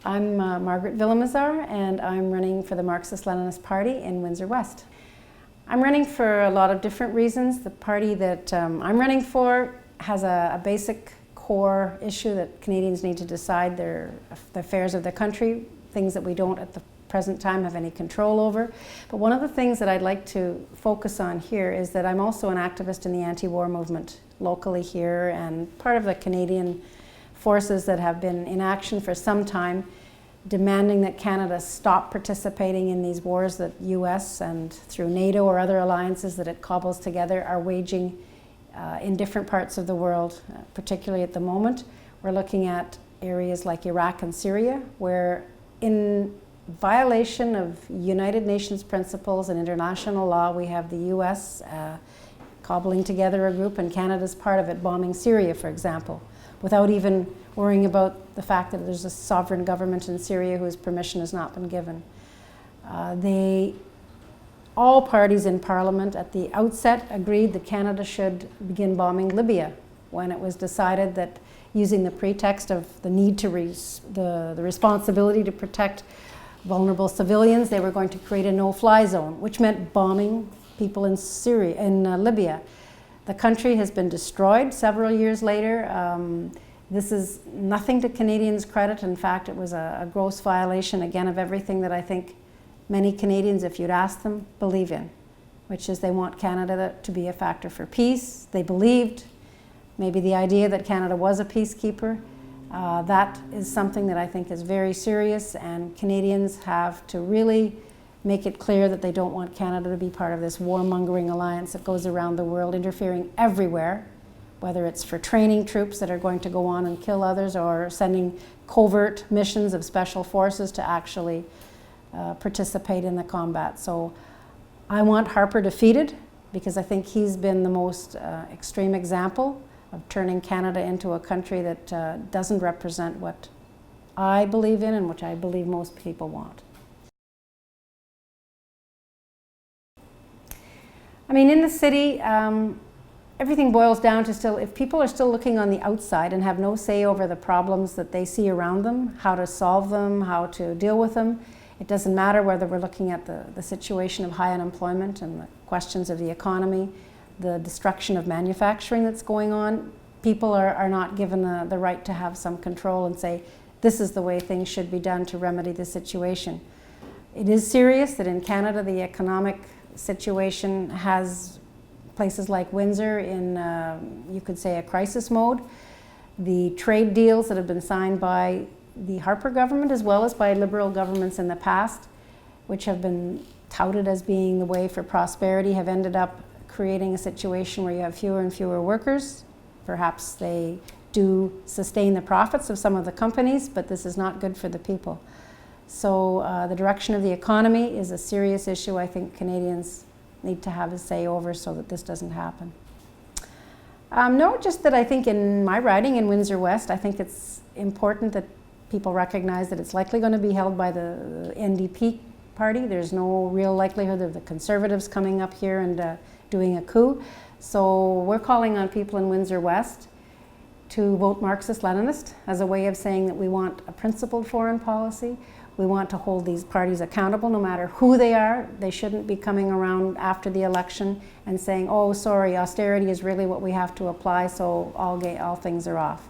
I'm Margaret Villamizar, and I'm running for the Marxist-Leninist Party in Windsor-West. I'm running for a lot of different reasons. The party that I'm running for has a basic core issue that Canadians need to decide the affairs of their country, things that we don't at the present time have any control over. But one of the things that I'd like to focus on here is that I'm also an activist in the anti-war movement locally here, and part of the Canadian forces that have been in action for some time, demanding that Canada stop participating in these wars that US and through NATO or other alliances that it cobbles together are waging in different parts of the world, particularly at the moment. We're looking at areas like Iraq and Syria, where in violation of United Nations principles and international law, we have the US cobbling together a group, and Canada's part of it, bombing Syria, for example, without even worrying about the fact that there's a sovereign government in Syria whose permission has not been given. All parties in Parliament at the outset agreed that Canada should begin bombing Libya when it was decided that, using the pretext of the need to the responsibility to protect vulnerable civilians, they were going to create a no-fly zone, which meant bombing people in Libya. The country has been destroyed several years later. This is nothing to Canadians' credit. In fact, it was a gross violation, again, of everything that I think many Canadians, if you'd ask them, believe in, which is they want Canada to be a factor for peace. They believed maybe the idea that Canada was a peacekeeper. That is something that I think is very serious, and Canadians have to really make it clear that they don't want Canada to be part of this warmongering alliance that goes around the world, interfering everywhere, whether it's for training troops that are going to go on and kill others, or sending covert missions of special forces to actually participate in the combat. So I want Harper defeated, because I think he's been the most extreme example of turning Canada into a country that doesn't represent what I believe in and which I believe most people want. I mean, in the city, everything boils down to still, if people are still looking on the outside and have no say over the problems that they see around them, how to solve them, how to deal with them, it doesn't matter whether we're looking at the situation of high unemployment and the questions of the economy, the destruction of manufacturing that's going on. People are not given the right to have some control and say, this is the way things should be done to remedy the situation. It is serious that in Canada the economic situation has places like Windsor in, you could say, a crisis mode. The trade deals that have been signed by the Harper government, as well as by Liberal governments in the past, which have been touted as being the way for prosperity, have ended up creating a situation where you have fewer and fewer workers. Perhaps they do sustain the profits of some of the companies, but this is not good for the people. So the direction of the economy is a serious issue I think Canadians need to have a say over so that this doesn't happen. No, just that I think in my riding in Windsor-West, I think it's important that people recognize that it's likely going to be held by the NDP party. There's no real likelihood of the Conservatives coming up here and doing a coup. So we're calling on people in Windsor-West to vote Marxist-Leninist as a way of saying that we want a principled foreign policy. We want to hold these parties accountable no matter who they are. They shouldn't be coming around after the election and saying, oh, sorry, austerity is really what we have to apply, so all things are off.